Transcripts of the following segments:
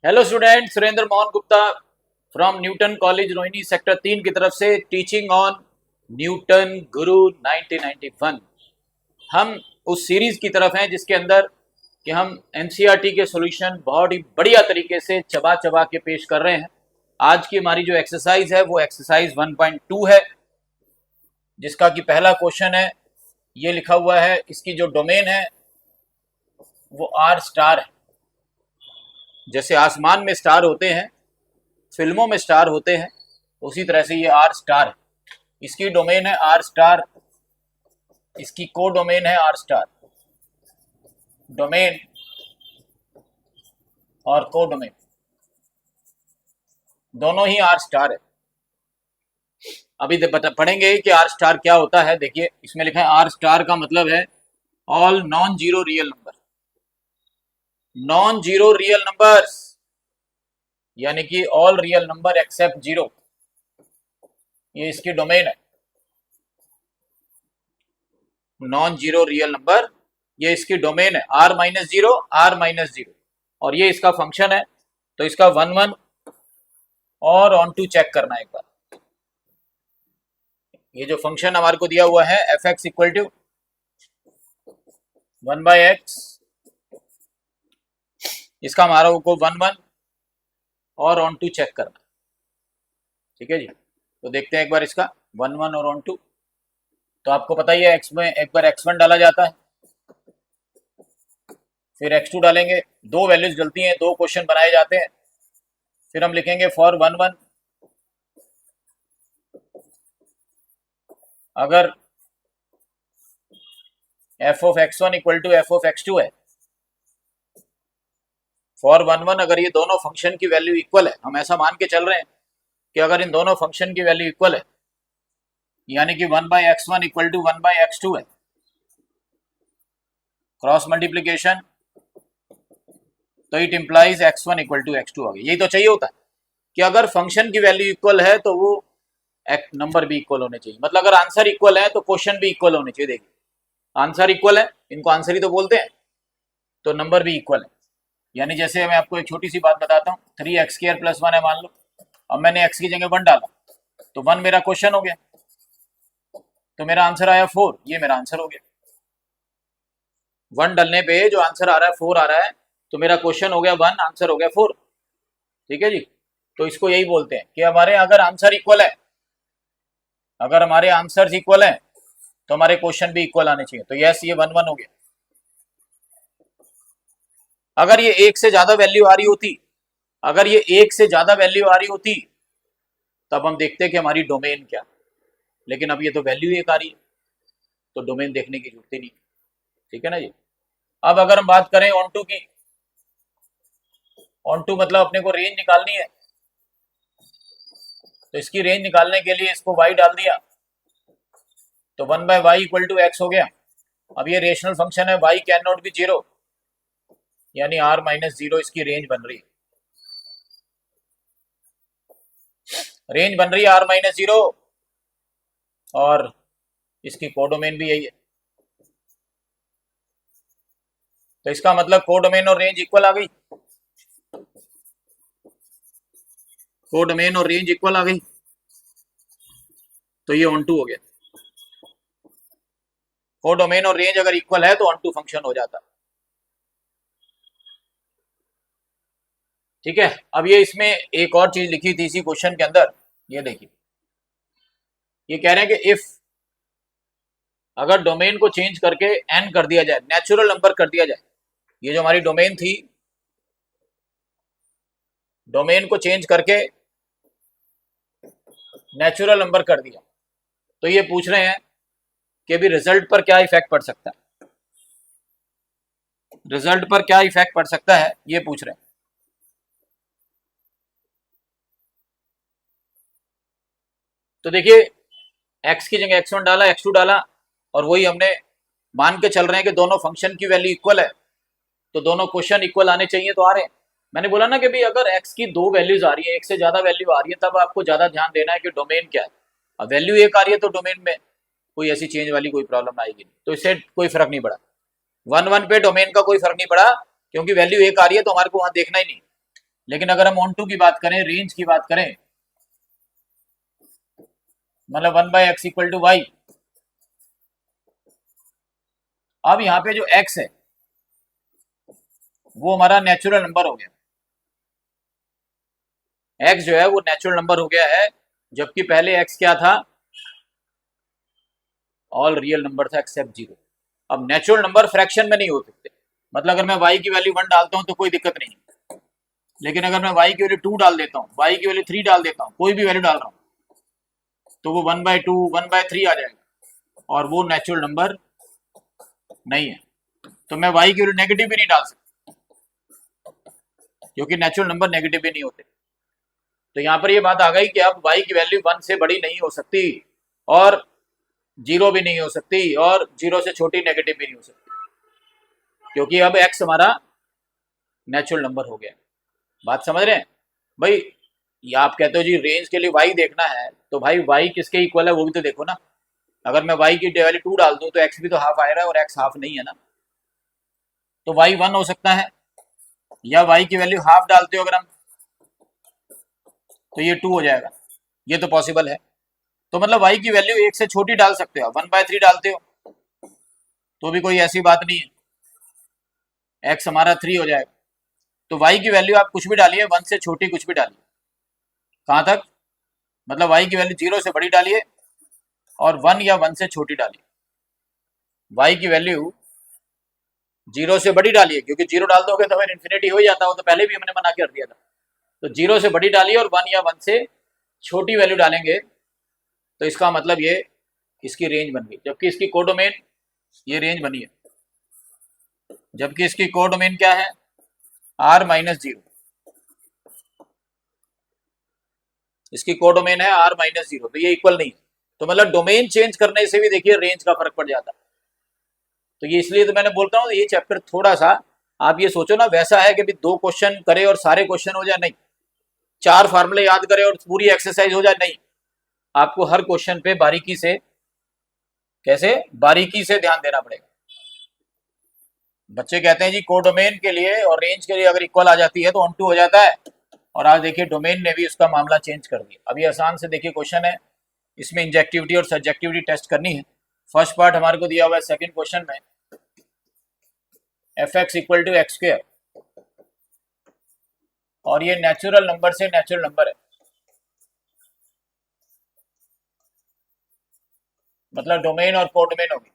Hello student, Surendra Mohan Gupta from Newton college Rohini sector 3 की तरफ से टीचिंग ऑन न्यूटन गुरु 1991। हम उस सीरीज की तरफ हैं जिसके अंदर कि हम एनसीईआरटी के सॉल्यूशन बहुत ही बढ़िया तरीके से चबा चबा के पेश कर रहे हैं। आज की हमारी जो एक्सरसाइज है वो एक्सरसाइज 1.2 है, जिसका कि पहला क्वेश्चन है, ये लिखा हुआ है, इसकी जो डोमेन है वो आर स्टार है। जैसे आसमान में स्टार होते हैं, फिल्मों में स्टार होते हैं, उसी तरह से ये आर स्टार है। इसकी डोमेन है आर स्टार, इसकी को डोमेन है आर स्टार। डोमेन और को डोमेन दोनों ही आर स्टार है। अभी पढ़ेंगे कि आर स्टार क्या होता है। देखिए इसमें लिखा है आर स्टार का मतलब है all non zero real number. Non zero real numbers यानी कि all real number except zero, ये इसकी डोमेन है। नॉन जीरो रियल नंबर ये इसकी डोमेन है, R minus zero, R minus zero, और ये इसका फंक्शन है। तो इसका 1 1 और ऑन टू चेक करना है एक बार। ये जो फंक्शन हमारे को दिया हुआ है F x equal to 1/x, इसका हमारा को 1 1 और ऑन टू चेक करना। ठीक है जी, तो देखते हैं एक बार इसका 1 1 और ऑन टू। तो आपको पता ही है एक्स में एक बार x1 डाला जाता है, फिर x2 डालेंगे, दो वैल्यूज डलती हैं, दो क्वेश्चन बनाए जाते हैं। फिर हम लिखेंगे फॉर 1 1 अगर f of x1 equal to f of x2 है, फॉर 1 1 अगर ये दोनों फंक्शन की वैल्यू इक्वल है, हम ऐसा मान के चल रहे हैं कि अगर इन दोनों फंक्शन की वैल्यू इक्वल है, यानी कि 1/x1 इक्वल टू 1/x2 है, क्रॉस मल्टीप्लीकेशन, तो it implies x1 equal to x2 आ गया। यही तो चाहिए होता है कि अगर फंक्शन की वैल्यू इक्वल है तो वो नंबर भी इक्वल होने चाहिए। मतलब अगर आंसर इक्वल है तो क्वेश्चन भी इक्वल होने चाहिए। देखिए आंसर इक्वल है, इनको आंसर ही तो बोलते हैं, तो नंबर भी इक्वल है। यानी जैसे मैं आपको एक छोटी सी बात बताता हूँ, 3x² + 1 है मान लो। अब मैंने x की जगह 1 डाला तो 1 मेरा क्वेश्चन हो गया, तो मेरा आंसर आया 4, ये मेरा आंसर हो गया। 1 डालने पे जो आंसर आ रहा है 4 आ रहा है, तो मेरा क्वेश्चन हो गया 1, आंसर हो गया 4। ठीक है जी, तो इसको यही बोलते हैं कि हमारे अगर आंसर इक्वल है, अगर हमारे आंसर इक्वल है तो हमारे क्वेश्चन भी इक्वल आने चाहिए। तो यस, ये 1 1 हो गया। अगर ये एक से ज्यादा वैल्यू आ रही होती, अगर ये एक से ज्यादा वैल्यू आ रही होती, तब हम देखते कि हमारी डोमेन क्या। लेकिन अब ये तो वैल्यू एक आ रही है, तो डोमेन देखने की जरूरत ही नहीं। ठीक है ना जी। अब अगर हम बात करें ऑन टू की, ऑन टू मतलब अपने को रेंज निकालनी है, तो इसकी रेंज निकालने के लिए इसको y डाल दिया, तो 1/y इक्वल टू x हो गया। अब ये रेशनल फंक्शन है, y कैन नॉट बी 0, यानी r माइनस 0 इसकी रेंज बन रही है। रेंज बन रही है r माइनस 0, और इसकी कोडोमेन भी यही है। तो इसका मतलब कोडोमेन और रेंज इक्वल आ गई, कोडोमेन और रेंज इक्वल आ गई, तो ये ऑन टू हो गया। कोडोमेन और रेंज अगर इक्वल है तो ऑन टू फंक्शन हो जाता। ठीक है। अब ये इसमें एक और चीज लिखी थी इसी क्वेश्चन के अंदर, ये देखिए, ये कह रहे हैं कि इफ अगर डोमेन को चेंज करके n कर दिया जाए, नेचुरल नंबर कर दिया जाए, ये जो हमारी डोमेन थी, डोमेन को चेंज करके नेचुरल नंबर कर दिया, तो ये पूछ रहे हैं कि अभी रिजल्ट पर क्या इफेक्ट पड़ सकता है, रिजल्ट पर क्या इफेक्ट पड़ सकता है, ये पूछ रहे हैं। तो देखिए x की जगह x1 डाला, x2 डाला, और वही हमने मान के चल रहे हैं कि दोनों फंक्शन की वैल्यू इक्वल है, तो दोनों क्वेश्चन इक्वल आने चाहिए, तो आ रहे हैं। मैंने बोला ना कि भाई अगर x की दो वैल्यूज आ रही है, एक से ज्यादा वैल्यू आ रही है, तब आपको ज्यादा ध्यान देना है कि डोमेन क्या है। अब वैल्यू एक आ रही है तो डोमेन में कोई ऐसी चेंज वाली कोई प्रॉब्लम आएगी नहीं, तो इससे कोई फर्क नहीं पड़ा। 1 1 पे डोमेन का कोई फर्क नहीं पड़ा, क्योंकि वैल्यू एक आ रही है तो हमारे को वहां देखना ही नहीं। लेकिन अगर हम ऑन टू की बात करें, रेंज की बात करें, मतलब 1/x इक्वल टू वाई, अब यहाँ पे जो x है वो हमारा नेचुरल नंबर हो गया, x जो है वो नेचुरल नंबर हो गया है, जबकि पहले x क्या था, ऑल रियल नंबर था एक्सेप्ट जीरो। अब नेचुरल नंबर फ्रैक्शन में नहीं हो सकते, मतलब अगर मैं y की वैल्यू 1 डालता हूं तो कोई दिक्कत नहीं, लेकिन अगर मैं y की वैल्यू 2 डाल देता हूं, y की वैल्यू 3 डाल देता हूं, कोई भी वैल्यू डाल रहा हूं, तो वो 1/2 1/3 आ जाएगा, और वो नेचुरल नंबर नहीं है। तो मैं y की वैल्यू नेगेटिव भी नहीं डाल सकता, क्योंकि नेचुरल नंबर नेगेटिव भी नहीं होते। तो यहां पर ये बात आ गई कि अब y की वैल्यू 1 से बड़ी नहीं हो सकती, और 0 भी नहीं हो सकती, और 0 से छोटी नेगेटिव भी नहीं हो सकती, क्योंकि अब x हमारा नेचुरल नंबर हो गया। बात समझ रहे हैं भाई? ये आप कहते हो जी रेंज के लिए y देखना है, तो भाई y किसके इक्वल है वो भी तो देखो ना। अगर मैं y की वैल्यू 2 डाल दूं तो x भी तो हाफ आ रहा है, और x हाफ नहीं है ना, तो y 1 हो सकता है, या y की वैल्यू हाफ डालते हो अगर हम, तो ये 2 हो जाएगा, ये तो पॉसिबल है। तो मतलब y की वैल्यू 1 से छोटी डाल सकते हो, 1/3 डालते हो तो भी कोई ऐसी बात नहीं है, x हमारा 3 हो जाएगा। तो y की वैल्यू आप कुछ भी डालिए, 1 से छोटी कुछ भी डालिए, कहां तक, मतलब y की वैल्यू 0 से बड़ी डालिए और 1 या 1 से छोटी डालिए। y की वैल्यू 0 से बड़ी डालिए, क्योंकि 0 डाल दोगे तो फिर इन्फिनिटी हो ही जाता हो, तो पहले भी हमने मना कर दिया था। तो 0 से बड़ी डालिए और 1 या 1 से छोटी वैल्यू डालेंगे, तो इसका मतलब ये इसकी रेंज बन गई, जबकि इसकी कोडोमेन ये रेंज बनी है, जबकि इसकी कोडोमेन क्या है, r-0, इसकी कोडोमेन है r-0, तो ये इक्वल नहीं है। तो मतलब डोमेन चेंज करने से भी देखिए रेंज का फर्क पड़ जाता है। तो ये इसलिए तो मैंने बोलता हूँ ये चैप्टर थोड़ा सा, आप ये सोचो ना वैसा है कि भी 2 क्वेश्चन करे और सारे क्वेश्चन हो जाए, नहीं, 4 फार्मूले याद करे और पूरी एक्सरसाइज हो जाए, नहीं, आपको हर क्वेश्चन पे बारीकी से, कैसे बारीकी से ध्यान देना पड़ेगा। बच्चे कहते हैं जी कोडोमेन के लिए और रेंज के लिए अगर इक्वल आ जाती है तो ऑन टू हो जाता है, और आज देखिए डोमेन ने भी उसका मामला चेंज कर दिया। अभी आसान से देखिए क्वेश्चन है, इसमें इंजेक्टिविटी और सब्जेक्टिविटी टेस्ट करनी है। फर्स्ट पार्ट हमारे को दिया हुआ है सेकंड क्वेश्चन में, fx equal to X square, और ये नेचुरल नंबर से नेचुरल नंबर है, मतलब डोमेन और कोडोमेन होगी।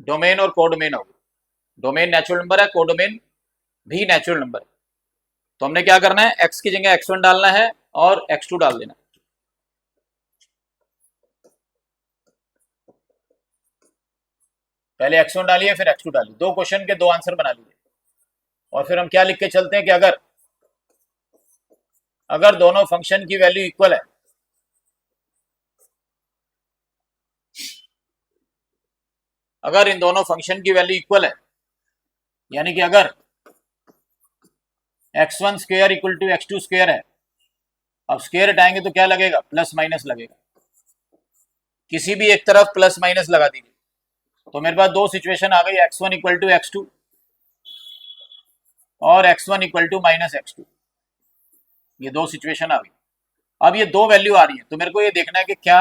डोमेन और कोडोमेन होगी, डोमेन नेचुरल नंबर है, कोडोमेन भी नेचुरल नंबर है। तो हमने क्या करना है, x की जगह x1 डालना है और x2 डाल देना। पहले x1 डालिए फिर x2 डालिए, 2 क्वेश्चन के 2 आंसर बना लीजिए। और फिर हम क्या लिख के चलते हैं कि अगर अगर दोनों फंक्शन की वैल्यू इक्वल है, अगर इन दोनों फंक्शन की वैल्यू इक्वल है, यानी कि अगर x1 square equal to x2 square है, अब स्क्वायर हटाएंगे तो क्या लगेगा, प्लस माइनस लगेगा, किसी भी एक तरफ प्लस माइनस लगा दीजिए। तो मेरे पास 2 सिचुएशन आ गई, x1 इक्वल टू x2 और x1 equal to minus x2, ये 2 सिचुएशन आ गई। अब ये 2 वैल्यू आ रही है, तो मेरे को ये देखना है कि क्या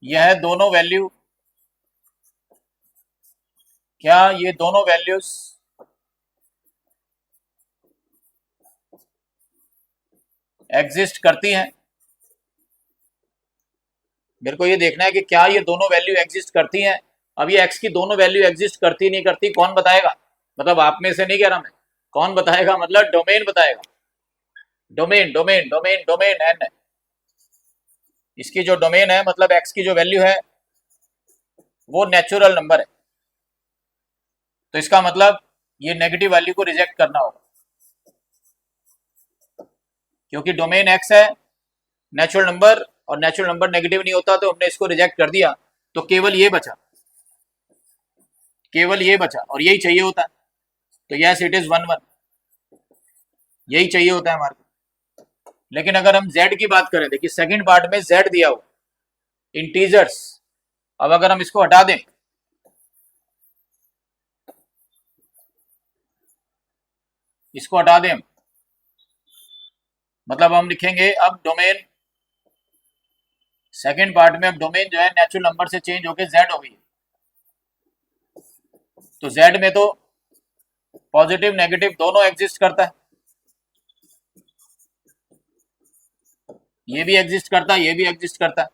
यह दोनों वैल्यू, क्या ये दोनों वैल्यूज एग्जिस्ट करती हैं। मेरे को ये देखना है कि क्या ये दोनों वैल्यू एग्जिस्ट करती हैं। अब ये x की दोनों वैल्यू एग्जिस्ट करती नहीं करती कौन बताएगा, मतलब आप में से नहीं कह रहा मैं, कौन बताएगा, मतलब डोमेन बताएगा। Domain domain domain domain n है, इसकी जो डोमेन है, मतलब x की जो वैल्यू है वो नेचुरल नंबर है, तो इसका मतलब ये नेगेटिव वैल्यू को रिजेक्ट करना होगा, क्योंकि डोमेन x है नेचुरल नंबर, और नेचुरल नंबर नेगेटिव नहीं होता, तो हमने इसको रिजेक्ट कर दिया। तो केवल ये बचा, केवल ये बचा, और यही चाहिए होता है। तो यस इट इज 1 1, यही चाहिए होता है हमारे को। लेकिन अगर हम z की बात करें, देखिए सेकंड पार्ट में z दिया हुआ इंटीजर्स, अब अगर हम इसको हटा दें इसको हटा दें हम। मतलब हम लिखेंगे अब डोमेन, सेकेंड पार्ट में अब डोमेन जो है नेचुरल नंबर से चेंज होके जेड हो गई। तो जेड में तो पॉजिटिव नेगेटिव दोनों एग्जिस्ट करता है, ये भी एग्जिस्ट करता है, ये भी एग्जिस्ट करता है,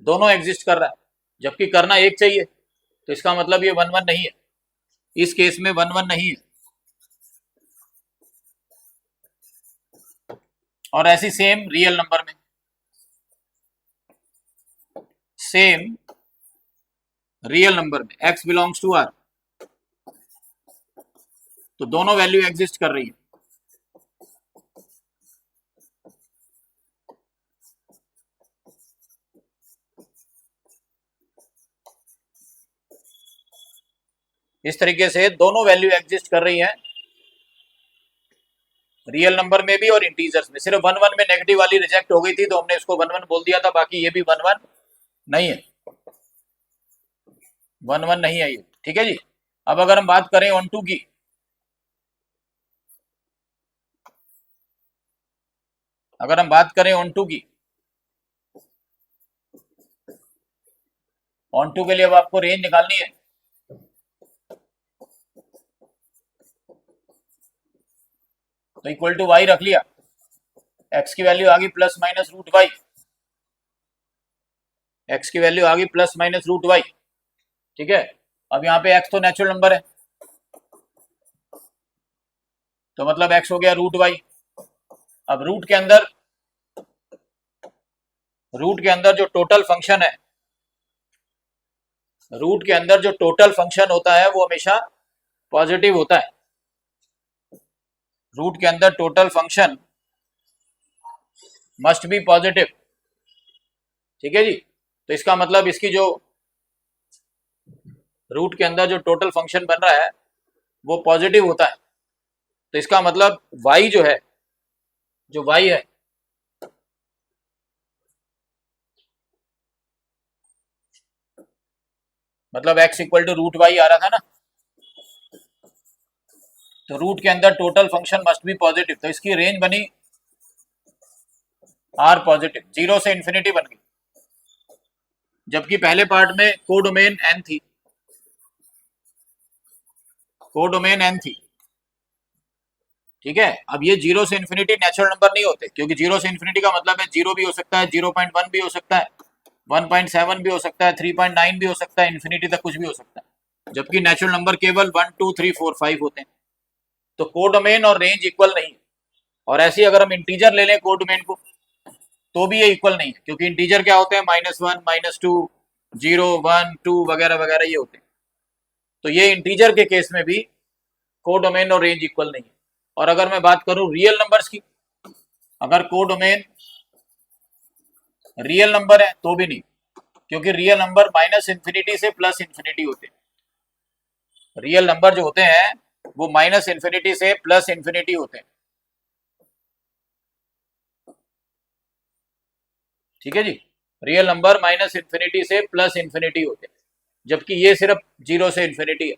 दोनों एग्जिस्ट कर रहा है, जबकि करना एक चाहिए। तो इसका मतलब ये 1 1 नहीं है, इस केस में 1 1 नहीं है। और ऐसी सेम रियल नंबर में, सेम रियल नंबर में x बिलोंग्स टू r, तो दोनों वैल्यू एग्जिस्ट कर रही है। इस तरीके से दोनों वैल्यू एग्जिस्ट कर रही है, रियल नंबर में भी और इंटीजर्स में। सिर्फ 1 1 में नेगेटिव वाली रिजेक्ट हो गई थी तो हमने इसको 1 1 बोल दिया था, बाकी ये भी 1 1 नहीं है, 1 1 नहीं है ये। ठीक है जी। अब अगर हम बात करें ऑन टू की, अगर हम बात करें ऑन टू की, ऑन टू के लिए अब आपको रेंज निकालनी है। तो इक्वल टू वाई रख लिया, एक्स की वैल्यू आ गई plus minus root Y, X की वैल्यू आ गई प्लस माइनस रूट वाई। ठीक है। अब यहाँ पे एक्स तो नेचुरल नंबर है, तो मतलब एक्स हो गया रूट वाई। अब रूट के अंदर जो टोटल फंक्शन है, रूट के अंदर जो टोटल फंक्शन होता है वो हमेशा पॉजिटिव होता है। रूट के अंदर total function must be positive. ठीक है जी। तो इसका मतलब इसकी जो रूट के अंदर जो टोटल फंक्शन बन रहा है वो पॉजिटिव होता है। तो इसका मतलब y जो है, जो y है, मतलब x equal to root Y आ रहा था ना, तो रूट के अंदर total function must be positive, तो इसकी रेंज बनी r पॉजिटिव, 0 से इंफिनिटी बन गई। जबकि पहले पार्ट में कोडोमेन n थी, कोडोमेन n थी। ठीक है। अब ये 0 से इंफिनिटी नेचुरल नंबर नहीं होते, क्योंकि 0 से इंफिनिटी का मतलब है 0 भी हो सकता है, 0.1 भी हो सकता है, 1.7 भी हो सकता है, 3.9 भी हो सकता है, इंफिनिटी तक कुछ भी हो सकता है। जबकि नेचुरल नंबर केवल 1 2 3 4 5 होते हैं। तो कोडोमेन और रेंज इक्वल नहीं है। और ऐसे ही अगर हम इंटीजर ले लें कोडोमेन को, तो भी ये इक्वल नहीं है, क्योंकि इंटीजर क्या होते हैं, -1 -2 0 1 2 वगैरह वगैरह ये होते हैं। तो ये इंटीजर के केस में भी कोडोमेन और रेंज इक्वल नहीं है। और अगर मैं बात करूं रियल नंबर्स की, अगर कोडोमेन रियल नंबर है तो भी नहीं, क्योंकि रियल नंबर माइनस इंफिनिटी से प्लस इंफिनिटी होते हैं। रियल नंबर जो होते हैं वो माइनस इंफिनिटी से प्लस इंफिनिटी होते हैं। ठीक है जी। रियल नंबर माइनस इंफिनिटी से प्लस इंफिनिटी होते हैं, जबकि ये सिर्फ 0 से इंफिनिटी है।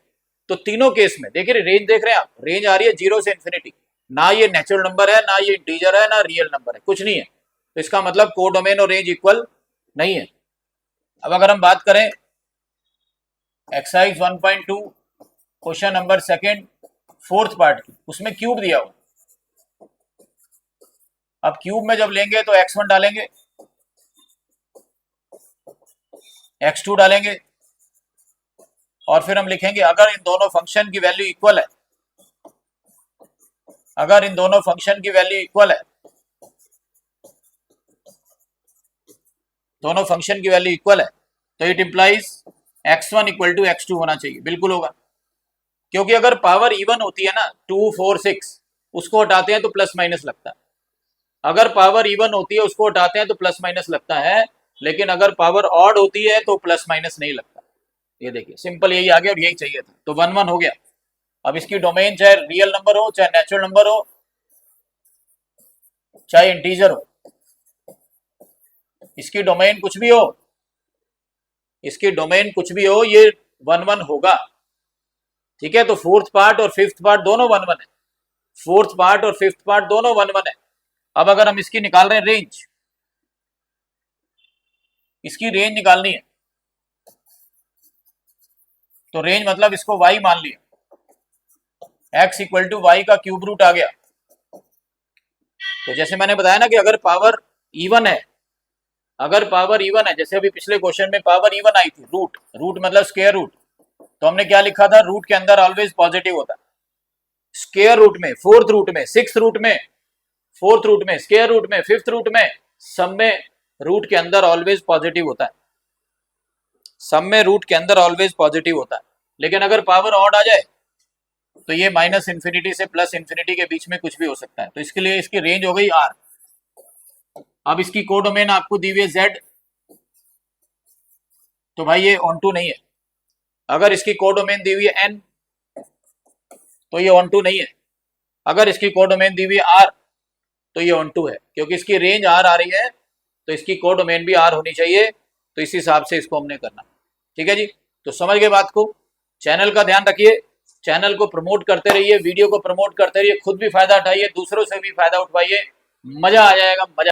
तो तीनों केस में देखिए, रेंज देख रहे हैं आप, रेंज आ रही है 0 से इंफिनिटी। ना ये नेचुरल नंबर है, ना ये इंटीजर है, ना रियल नंबर है, कुछ नहीं है। तो इसका मतलब कोडोमेन और रेंज इक्वल नहीं है। अब अगर हम बात करें exercise 1.2 question number second fourth part की, उसमें क्यूब दिया हुआ। अब क्यूब में जब लेंगे तो x1 डालेंगे, x2 डालेंगे, और फिर हम लिखेंगे अगर इन दोनों फंक्शन की वैल्यू इक्वल है, अगर इन दोनों फंक्शन की वैल्यू इक्वल है, दोनों फंक्शन की वैल्यू इक्वल है, तो it implies x1 equal to x2 होना चाहिए। बिल्कुल होगा, क्योंकि अगर पावर इवन होती है ना 2 4 6, उसको हटाते हैं तो प्लस माइनस लगता है। अगर पावर इवन होती है उसको हटाते हैं तो प्लस माइनस लगता है, लेकिन अगर पावर ऑड होती है तो प्लस माइनस नहीं लगता। ये देखिए सिंपल यही आ गया और यही चाहिए था। तो 1 1 हो गया। अब इसकी डोमेन चाहे रियल नंबर हो, चाहे नेचुरल नंबर हो, चाहे इंटीजर हो, इसकी डोमेन कुछ भी हो, इसकी डोमेन कुछ भी हो, ये 1 1 होगा। ठीक है, तो फोर्थ पार्ट और फिफ्थ पार्ट दोनों 1 1 है, फोर्थ पार्ट और फिफ्थ पार्ट दोनों 1 1 है। अब अगर हम इसकी निकाल रहे हैं रेंज, इसकी रेंज निकालनी है, तो रेंज मतलब इसको y मान लिया, x इक्वल टू वाई का क्यूब रूट आ गया। तो जैसे मैंने बताया ना कि अगर पावर इवन है, अगर पावर इवन है, जैसे अभी पिछले क्वेश्चन में पावर इवन आई थी, रूट, रूट मतलब स्क्वायर रूट, तो हमने क्या लिखा था, रूट के अंदर ऑलवेज पॉजिटिव होता है, स्क्वायर रूट में, फोर्थ रूट में, सिक्स रूट में, फोर्थ रूट में, स्क्वायर रूट में, फिफ्थ रूट में, सब में रूट के अंदर ऑलवेज पॉजिटिव होता है, सब में रूट के अंदर ऑलवेज पॉजिटिव होता है। लेकिन अगर पावर ऑड आ जाए तो ये माइनस इंफिनिटी से प्लस इंफिनिटी के बीच में कुछ भी हो सकता है। तो इसके लिए इसकी रेंज हो गई r। अब इसकी कोडोमेन आपको दी हुई है z, तो भाई ये ऑन टू नहीं है। अगर इसकी कोडोमेन दी हुई है n, तो ये ऑन टू नहीं है। अगर इसकी कोडोमेन दी हुई है r, तो ये ऑन टू है, क्योंकि इसकी रेंज r आ रही है, तो इसकी कोडोमेन भी r होनी चाहिए। तो इस हिसाब से इसको हमने करना। ठीक है जी, तो समझ गए बात को। चैनल का ध्यान रखिए, चैनल को प्रमोट करते रहिए, वीडियो को प्रमोट करते रहिए, खुद भी फायदा उठाइए, दूसरों से भी फायदा उठवाइए, मजा आ जाएगा, मजा।